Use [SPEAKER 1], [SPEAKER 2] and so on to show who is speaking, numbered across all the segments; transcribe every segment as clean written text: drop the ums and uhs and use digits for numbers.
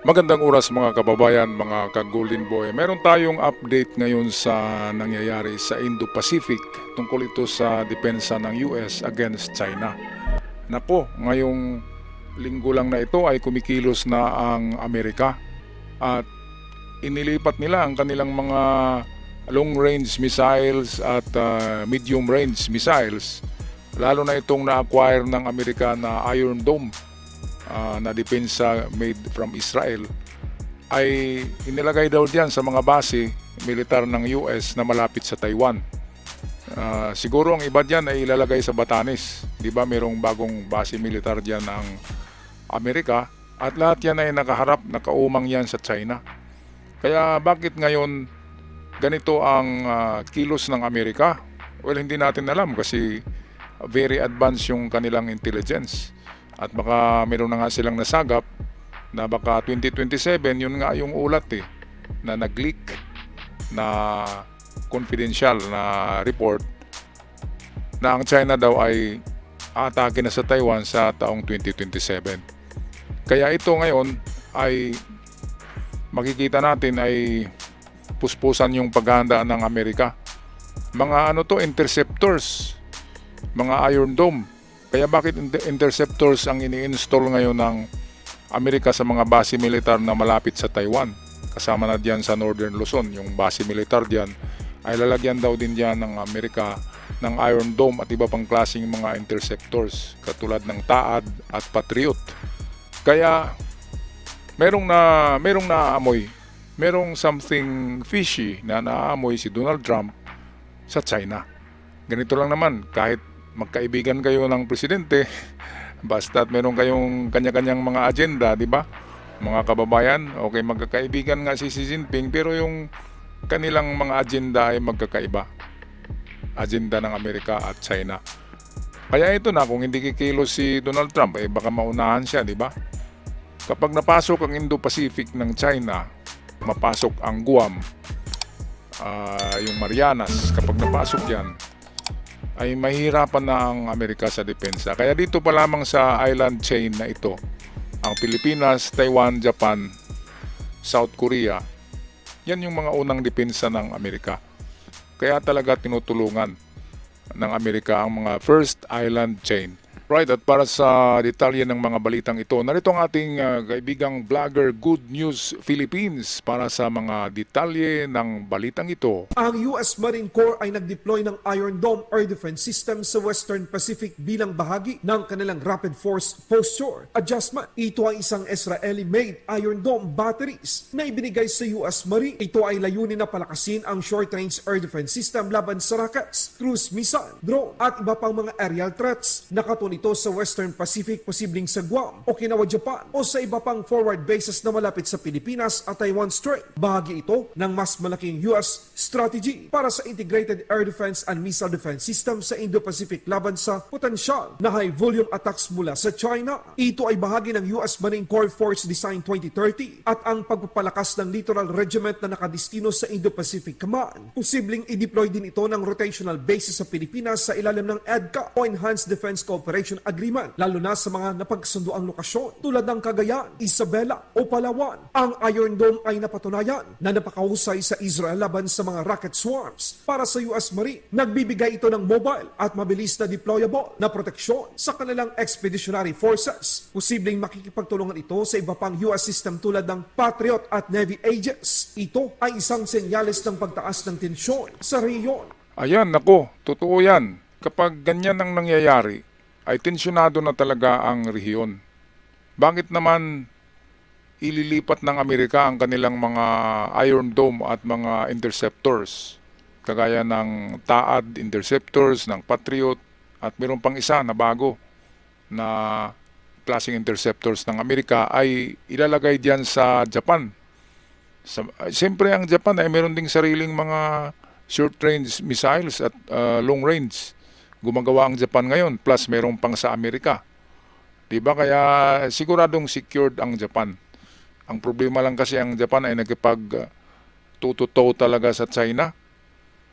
[SPEAKER 1] Magandang oras mga kababayan, mga ka-Golden Boy. Meron tayong update ngayon sa nangyayari sa Indo-Pacific tungkol ito sa depensa ng US against China. Nako, ngayong linggo lang na ito ay kumikilos na ang Amerika at inilipat nila ang kanilang mga long-range missiles at medium-range missiles, lalo na itong na-acquire ng Amerika na Iron Dome na depensa made from Israel, ay inilagay daw diyan sa mga base militar ng US na malapit sa Taiwan. Siguro ang iba diyan ay ilalagay sa Batanes. Di ba mayroong bagong base militar diyan ng Amerika at lahat yan ay nakaumang yan sa China. Kaya bakit ngayon ganito ang kilos ng Amerika? Well, hindi natin alam kasi very advanced yung kanilang intelligence. At baka meron na nga silang nasagap na baka 2027, yun nga yung ulat na nag-leak na confidential na report na ang China daw ay atake na sa Taiwan sa taong 2027. Kaya ito ngayon ay makikita natin ay puspusan yung paghahanda ng Amerika. Mga interceptors, mga Iron Dome. Kaya bakit interceptors ang ini-install ngayon ng Amerika sa mga base militar na malapit sa Taiwan? Kasama na diyan sa Northern Luzon, yung base militar diyan ay lalagyan daw din diyan ng Amerika ng Iron Dome at iba pang klaseng mga interceptors katulad ng THAAD at Patriot. Kaya merong naamoy, merong something fishy na naamoy si Donald Trump sa China. Ganito lang naman, kahit magkaibigan kayo ng presidente, basta't meron kayong kanya-kanyang mga agenda, di ba? Mga kababayan, okay, magkakaibigan nga si Xi Jinping pero yung kanilang mga agenda ay magkakaiba. Agenda ng Amerika at China. Kaya ito na, kung hindi kikilos si Donald Trump, baka maunahan siya, di ba? Kapag napasok ang Indo-Pacific ng China, mapasok ang Guam, yung Marianas, kapag napasok yan, ay mahihirapan na ang Amerika sa depensa. Kaya dito pa lamang sa island chain na ito, ang Pilipinas, Taiwan, Japan, South Korea, yan yung mga unang depensa ng Amerika. Kaya talaga tinutulungan ng Amerika ang mga first island chain. Right, at para sa detalye ng mga balitang ito, narito ang ating kaibigang vlogger Good News Philippines para sa mga detalye ng balitang ito.
[SPEAKER 2] Ang US Marine Corps ay nag-deploy ng Iron Dome Air Defense System sa Western Pacific bilang bahagi ng kanilang Rapid Force Posture Adjustment. Ito ay isang Israeli-made Iron Dome batteries na ibinigay sa US Marine. Ito ay layunin na palakasin ang short-range air defense system laban sa rockets, cruise missile, drone at iba pang mga aerial threats. Nakatulong ito sa Western Pacific, posibleng sa Guam, Okinawa, Japan o sa iba pang forward bases na malapit sa Pilipinas at Taiwan Strait. Bahagi ito ng mas malaking US strategy para sa Integrated Air Defense and Missile Defense System sa Indo-Pacific laban sa potensyal na high-volume attacks mula sa China. Ito ay bahagi ng US Marine Corps Force Design 2030 at ang pagpapalakas ng Littoral Regiment na nakadistino sa Indo-Pacific Command. Posibleng i-deploy din ito ng rotational bases sa Pilipinas sa ilalim ng EDCA o Enhanced Defense Cooperation Agreement, lalo na sa mga napagsunduang lokasyon tulad ng Cagayan, Isabela o Palawan. Ang Iron Dome ay napatunayan na napakahusay sa Israel laban sa mga rocket swarms. Para sa US Marine, nagbibigay ito ng mobile at mabilis na deployable na proteksyon sa kanilang expeditionary forces. Posibleng makikipagtulungan ito sa iba pang US system tulad ng Patriot at Navy Aegis. Ito ay isang senyales ng pagtaas ng tensyon sa rehiyon.
[SPEAKER 1] Ayan, nako, totoo yan. Kapag ganyan ang nangyayari, ay tensyonado na talaga ang rehiyon. Bakit naman ililipat ng Amerika ang kanilang mga Iron Dome at mga interceptors? Kagaya ng THAAD interceptors, ng Patriot, at mayroon pang isa na bago na klaseng interceptors ng Amerika ay ilalagay diyan sa Japan. Siyempre ang Japan ay mayroon ding sariling mga short-range missiles at long-range. Gumagawa ang Japan ngayon, plus mayroong pang sa Amerika. Diba? Kaya siguradong secured ang Japan. Ang problema lang kasi ang Japan ay nagkipag-tututo talaga sa China.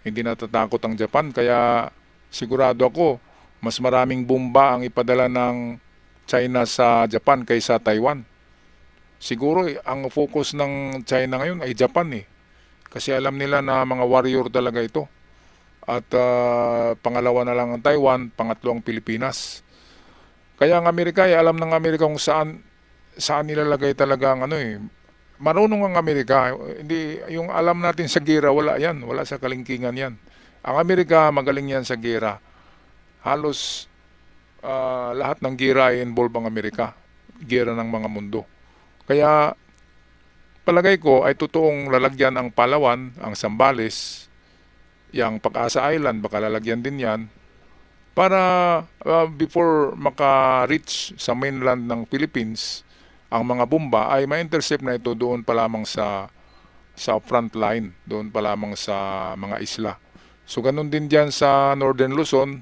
[SPEAKER 1] Hindi natatakot ang Japan, kaya sigurado ako, mas maraming bomba ang ipadala ng China sa Japan kaysa Taiwan. Siguro ang focus ng China ngayon ay Japan eh. Kasi alam nila na mga warrior talaga ito. At pangalawa na lang ang Taiwan, pangatlo ang Pilipinas. Kaya ang Amerika, alam ng Amerika kung saan nilalagay talaga ang ano eh. Marunong ang Amerika, hindi yung alam natin sa gira, wala yan, wala sa kalingkingan yan. Ang Amerika magaling yan sa gira. Halos lahat ng gira ay involve ang Amerika. Gira ng mga mundo. Kaya palagay ko ay totoong lalagyan ang Palawan, ang Zambales, yung Pag-asa Island, baka lalagyan din yan para before maka-reach sa mainland ng Philippines, ang mga bomba ay ma-intercept na ito doon pa lamang sa front line, doon pa lamang sa mga isla. So ganun din dyan sa Northern Luzon,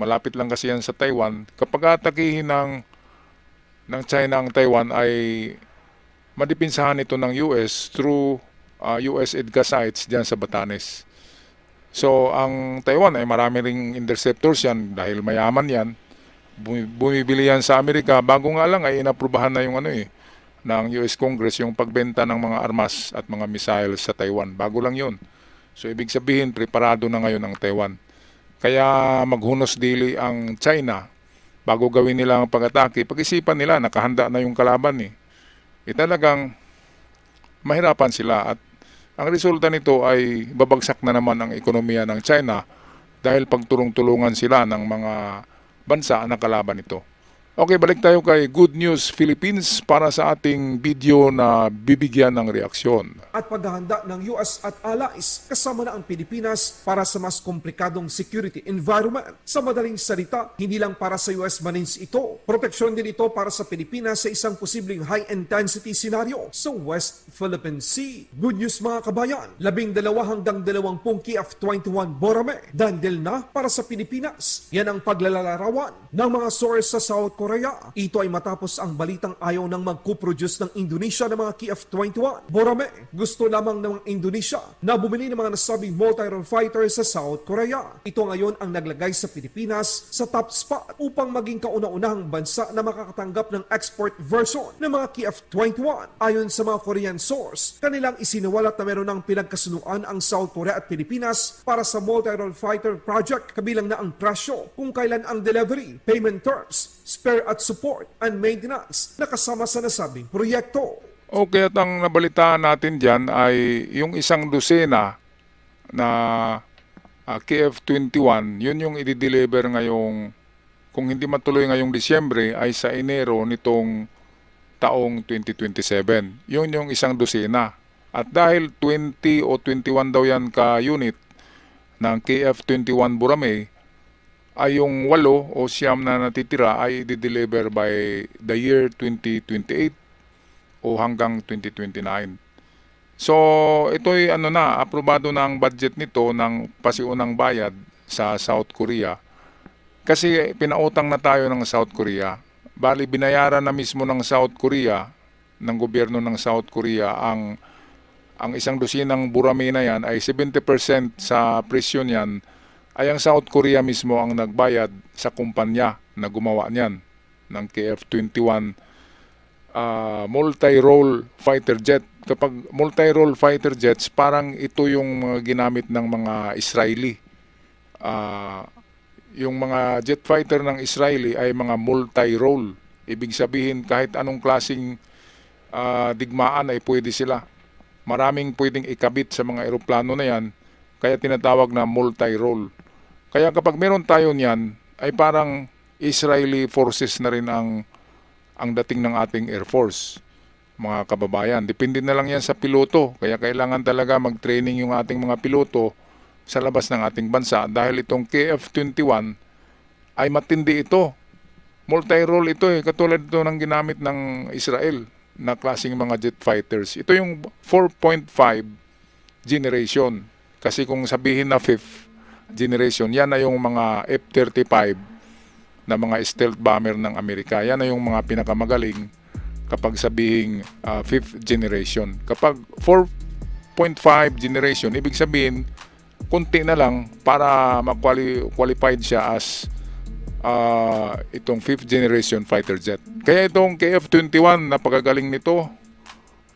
[SPEAKER 1] malapit lang kasi yan sa Taiwan. Kapag atakihin ng China ang Taiwan ay madipinsahan ito ng US through US EDCA sites dyan sa Batanes. So, ang Taiwan ay marami ring interceptors yan dahil mayaman yan. Bumibili yan sa Amerika. Bago nga lang ay inaprubahan na yung ng US Congress yung pagbenta ng mga armas at mga missiles sa Taiwan. Bago lang yun. So, ibig sabihin, preparado na ngayon ang Taiwan. Kaya maghunos dili ang China bago gawin nila ang pag-atake. Pag-isipan nila, nakahanda na yung kalaban eh. Talagang mahirapan sila at ang resulta nito ay babagsak na naman ang ekonomiya ng China dahil pagtulong-tulungan sila ng mga bansa na kalaban nito. Okay, balik tayo kay Good News Philippines para sa ating video na bibigyan ng reaksyon.
[SPEAKER 2] At paghahanda ng US at allies kasama na ang Pilipinas para sa mas komplikadong security environment. Sa madaling salita, hindi lang para sa US Marines ito. Proteksyon din ito para sa Pilipinas sa isang posibleng high-intensity scenario sa West Philippine Sea. Good news mga kabayan, 12 hanggang 20 KF-21 Borame dandel na para sa Pilipinas. Yan ang paglalarawan ng mga source sa South Korea. Ito ay matapos ang balitang ayaw ng magkuproduce ng Indonesia ng mga KF-21. Borame, gusto lamang ng Indonesia na bumili ng mga nasabing multi-role fighter sa South Korea. Ito ngayon ang naglagay sa Pilipinas sa top spot upang maging kauna-unahang bansa na makakatanggap ng export version ng mga KF-21. Ayon sa mga Korean source, kanilang isiniwalat na meron ng pinagkasunuan ang South Korea at Pilipinas para sa multi-role fighter project, kabilang na ang presyo, kung kailan ang delivery, payment terms, spare at support and maintenance na kasama sa nasabing proyekto.
[SPEAKER 1] Okay, at ang nabalitaan natin dyan ay yung isang dosena na KF-21, yun yung i-deliver ngayong, kung hindi matuloy ngayong Disyembre, ay sa Enero nitong taong 2027. Yun yung isang dosena. At dahil 20 o 21 daw yan ka-unit ng KF-21 Borame, ay yung 8 o 9 na natitira ay i-deliver by the year 2028 o hanggang 2029. So, ito'y aprobado na ang budget nito ng pasiunang bayad sa South Korea. Kasi pinautang na tayo ng South Korea. Bali, binayaran na mismo ng South Korea, ng gobyerno ng South Korea, ang isang dosinang Borame na yan ay 70% sa presyo niyan ay ang South Korea mismo ang nagbayad sa kumpanya na gumawa niyan ng KF-21 multi-role fighter jet. Kapag multi-role fighter jets, parang ito yung ginamit ng mga Israeli. Yung mga jet fighter ng Israeli ay mga multi-role. Ibig sabihin kahit anong klaseng digmaan ay pwede sila. Maraming pwedeng ikabit sa mga eroplano na yan, kaya tinatawag na multi-role. Kaya kapag meron tayo niyan, ay parang Israeli forces na rin ang dating ng ating Air Force, mga kababayan. Depende na lang yan sa piloto. Kaya kailangan talaga mag-training yung ating mga piloto sa labas ng ating bansa. Dahil itong KF-21 ay matindi ito. Multi-role ito eh. Katulad ito ng ginamit ng Israel na klaseng mga jet fighters. Ito yung 4.5 generation. Kasi kung sabihin na 5th generation, yan na yung mga F-35 na mga stealth bomber ng Amerika. Yan na yung mga pinakamagaling kapag sabihing 5th generation. Kapag 4.5 generation, ibig sabihin, kunti na lang para ma-qualified siya as itong 5th generation fighter jet. Kaya itong KF-21, napakagaling nito.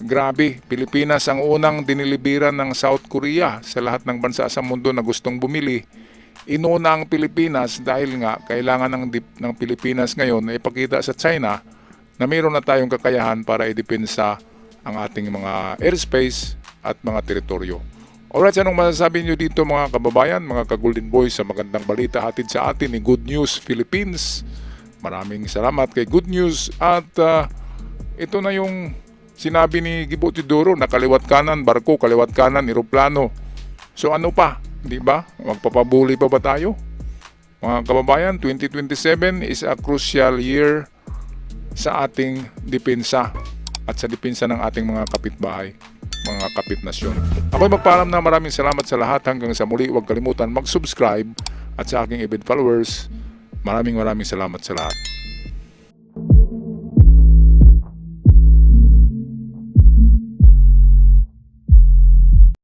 [SPEAKER 1] Grabe, Pilipinas ang unang dinilibiran ng South Korea sa lahat ng bansa sa mundo na gustong bumili. Inuna ang Pilipinas dahil nga kailangan ng Pilipinas ngayon na ipakita sa China na mayroon na tayong kakayahan para idepensa ang ating mga airspace at mga teritoryo. Alright, anong masasabi nyo dito mga kababayan, mga ka-Golden Boys, sa magandang balita hatid sa atin ni Good News Philippines? Maraming salamat kay Good News at ito na yung sinabi ni Gibo Teodoro na kaliwat kanan, barko, kaliwat kanan, eroplano. So ano pa? Di ba? Magpapabuli pa ba tayo? Mga kababayan, 2027 is a crucial year sa ating depensa at sa depensa ng ating mga kapitbahay, mga kapitnasyon. Ako'y magpaalam na maraming salamat sa lahat. Hanggang sa muli, huwag kalimutan mag-subscribe at sa aking ibid followers, maraming salamat sa lahat.